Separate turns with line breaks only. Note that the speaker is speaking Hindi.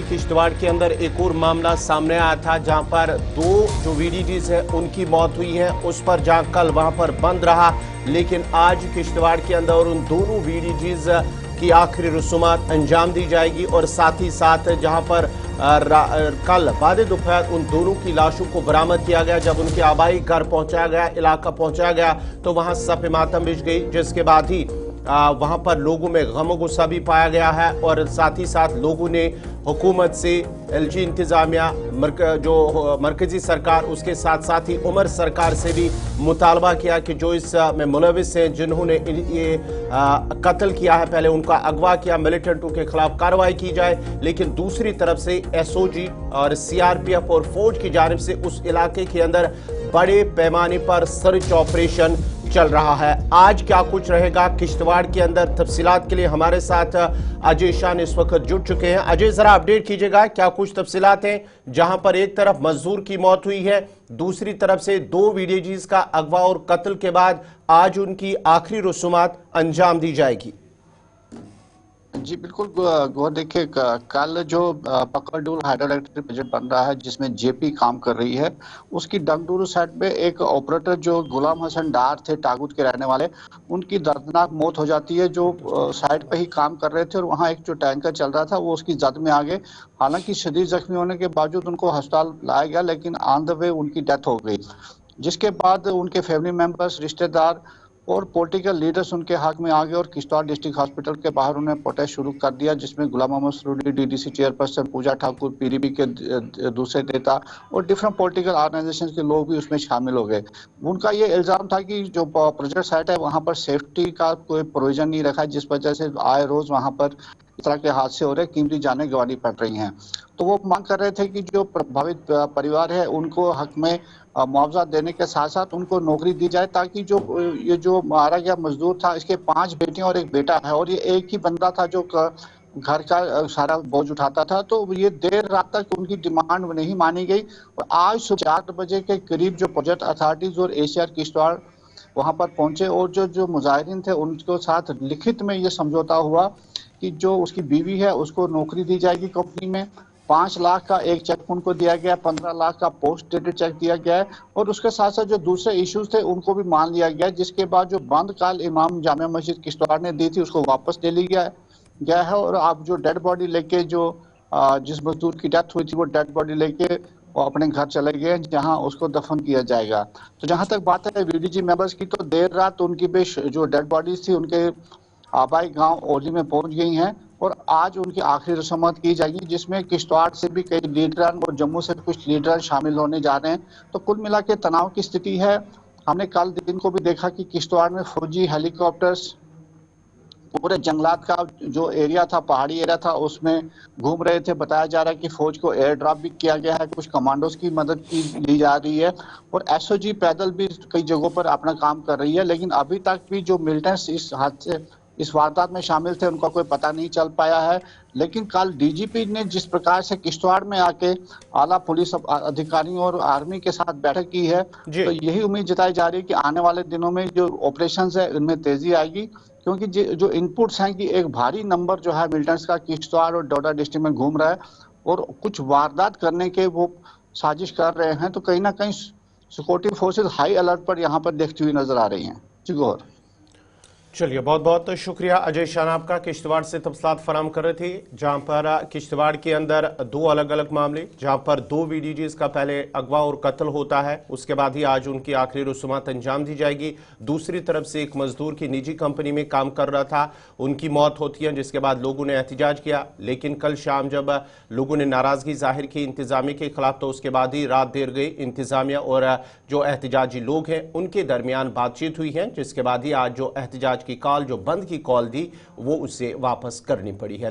किश्तवाड़ के अंदर एक और मामला सामने आया था जहां पर दो जो वीडीजीज है उनकी मौत हुई है। उस पर जहां कल वहां पर बंद रहा, लेकिन आज किश्तवाड़ के अंदर उन दोनों वीडीजीज की आखिरी रसूमात अंजाम दी जाएगी। और साथ ही साथ जहां पर कल बाद दोपहर उन दोनों की लाशों को बरामद किया गया, जब उनके आबाई घर पहुंचाया गया, इलाका पहुंचाया गया, तो वहां सफ़े मातम बिछ गई, जिसके बाद ही वहां पर लोगों में गम गुस्सा भी पाया गया है। और साथ ही साथ लोगों ने हुकूमत से, एलजी इंतजामिया, जो मरकजी सरकार, उसके साथ साथ ही उमर सरकार से भी मुतालबा किया कि जो इस में मुलविस हैं, जिन्होंने ये कत्ल किया है, पहले उनका अगवा किया, मिलिटेंटों के खिलाफ कार्रवाई की जाए। लेकिन दूसरी तरफ से एसओजी और सीआरपीएफ और फौज की जानिब से उस इलाके के अंदर बड़े पैमाने पर सर्च ऑपरेशन चल रहा है। आज क्या कुछ रहेगा किश्तवाड़ के अंदर, तफसीलात के लिए हमारे साथ अजय शान इस वक्त जुड़ चुके हैं। अजय, जरा अपडेट कीजिएगा, क्या कुछ तफसीलात हैं जहां पर एक तरफ मजदूर की मौत हुई है, दूसरी तरफ से दो वीडीजीज का अगवा और कत्ल के बाद आज उनकी आखिरी रसूमात अंजाम दी जाएगी।
जी बिल्कुल गौर, देखिए कल जो पकड़डूल हाइड्रोइलेक्ट्रिक प्रोजेक्ट बन रहा है जिसमें जेपी काम कर रही है, उसकी डंगडूरू साइड पे एक ऑपरेटर जो गुलाम हसन डार थे, टागुत के रहने वाले, उनकी दर्दनाक मौत हो जाती है। जो साइड पे ही काम कर रहे थे और वहाँ एक जो टैंकर चल रहा था वो उसकी जद में आ गए। हालांकि शदीद जख्मी होने के बावजूद उनको अस्पताल लाया गया, लेकिन ऑन द वे उनकी डेथ हो गई। जिसके बाद उनके फैमिली मेंबर्स, रिश्तेदार और पॉलिटिकल लीडर्स उनके हक में आ गए और किश्तवाड़ डिस्ट्रिक्ट हॉस्पिटल के बाहर उन्होंने प्रोटेस्ट शुरू कर दिया, जिसमें गुलाम मोहम्मद सरूरी, डीडीसी चेयरपर्सन पूजा ठाकुर, पीडीपी के दूसरे नेता और डिफरेंट पॉलिटिकल ऑर्गेनाइजेशन के लोग भी उसमें शामिल हो गए। उनका ये इल्जाम था कि जो प्रोजेक्ट साइट है वहाँ पर सेफ्टी का कोई प्रोविजन नहीं रखा, जिस वजह से आए रोज वहाँ पर इस तरह के हादसे हो रहे, कीमती जानें गंवानी पड़ रही हैं। तो वो मांग कर रहे थे कि जो प्रभावित परिवार है उनको हक में मुआवजा देने के साथ साथ उनको नौकरी दी जाए, ताकि ये जो मारा गया मजदूर था, इसके 5 बेटियां और एक बेटा है और ये एक ही बंदा था जो घर का सारा बोझ उठाता था। तो ये देर रात तक उनकी डिमांड नहीं मानी गई और आज सुबह 4 बजे के करीब जो प्रोजेक्ट अथॉरिटीज और एसीआर किश्तवाड़ वहां पर पहुंचे और जो मुजाहिरीन थे उनके साथ लिखित में ये समझौता हुआ कि जो उसकी बीवी है उसको नौकरी दी जाएगी कंपनी में, 5 लाख का एक चेक उनको दिया गया, 15 लाख का पोस्ट डेटेड चेक दिया गया है और उसके साथ साथ जो दूसरे इश्यूज थे उनको भी मान लिया गया। जिसके बाद जो बंद काल इमाम जामिया मस्जिद किश्तवाड़ ने दी थी उसको वापस ले लिया गया है और अब जो डेड बॉडी लेके जो जिस मजदूर की डेथ हुई थी वो डेड बॉडी लेके वो अपने घर चले गए, जहां उसको दफन किया जाएगा। तो जहां तक बात है वीडीजी मेंबर्स की, तो देर रात उनकी भी जो डेड बॉडीज थी उनके आबाई गांव ओली में पहुंच गई हैं और आज उनकी आखिरी रस्मात की जाएगी, जिसमें किश्तवाड़ से भी कई लीडरान और जम्मू से कुछ लीडर शामिल होने जा रहे हैं। तो कुल मिला के तनाव की स्थिति है। हमने कल दिन को भी देखा कि किश्तवाड़ में फौजी हेलीकॉप्टर्स पूरे जंगलात का जो एरिया था, पहाड़ी एरिया था, उसमें घूम रहे थे। बताया जा रहा है कि फौज को एयर ड्रॉप भी किया गया है, कुछ कमांडोज की मदद की ली जा रही है और एसओजी पैदल भी कई जगहों पर अपना काम कर रही है। लेकिन अभी तक भी जो मिलिटेंट्स इस वारदात में शामिल थे उनका कोई पता नहीं चल पाया है। लेकिन कल डीजीपी ने जिस प्रकार से किश्तवाड़ में आके आला पुलिस अधिकारियों और आर्मी के साथ बैठक की है, तो यही उम्मीद जताई जा रही है कि आने वाले दिनों में जो ऑपरेशंस है उनमें तेजी आएगी, क्योंकि जो इनपुट्स हैं कि एक भारी नंबर जो है मिलिटेंट्स का किश्तवाड़ और डोडा डिस्ट्रिक्ट में घूम रहा है और कुछ वारदात करने के वो साजिश कर रहे हैं। तो कहीं ना कहीं सिक्योरिटी फोर्सेस हाई अलर्ट पर यहाँ पर देखती हुई नजर आ रही हैं। जी गौर।
चलिए, बहुत बहुत शुक्रिया अजय शान आपका, किश्तवाड़ से तफसीलात फराम कर रहे थे। जहां पर किश्तवाड़ के अंदर दो अलग अलग मामले, जहां पर दो वीडीजीज का पहले अगवा और कत्ल होता है, उसके बाद ही आज उनकी आखिरी रसूमात अंजाम दी जाएगी। दूसरी तरफ से एक मजदूर की निजी कंपनी में काम कर रहा था, उनकी मौत होती है, जिसके बाद लोगों ने एहतजाज किया। लेकिन कल शाम जब लोगों ने नाराजगी जाहिर की इंतजामिया के खिलाफ, तो उसके बाद ही रात देर गई इंतजामिया और जो एहतजाजी लोग हैं उनके दरमियान बातचीत हुई है, जिसके बाद ही आज जो एहतजाज की कॉल, जो बंद की कॉल दी, वो उसे वापस करनी पड़ी है।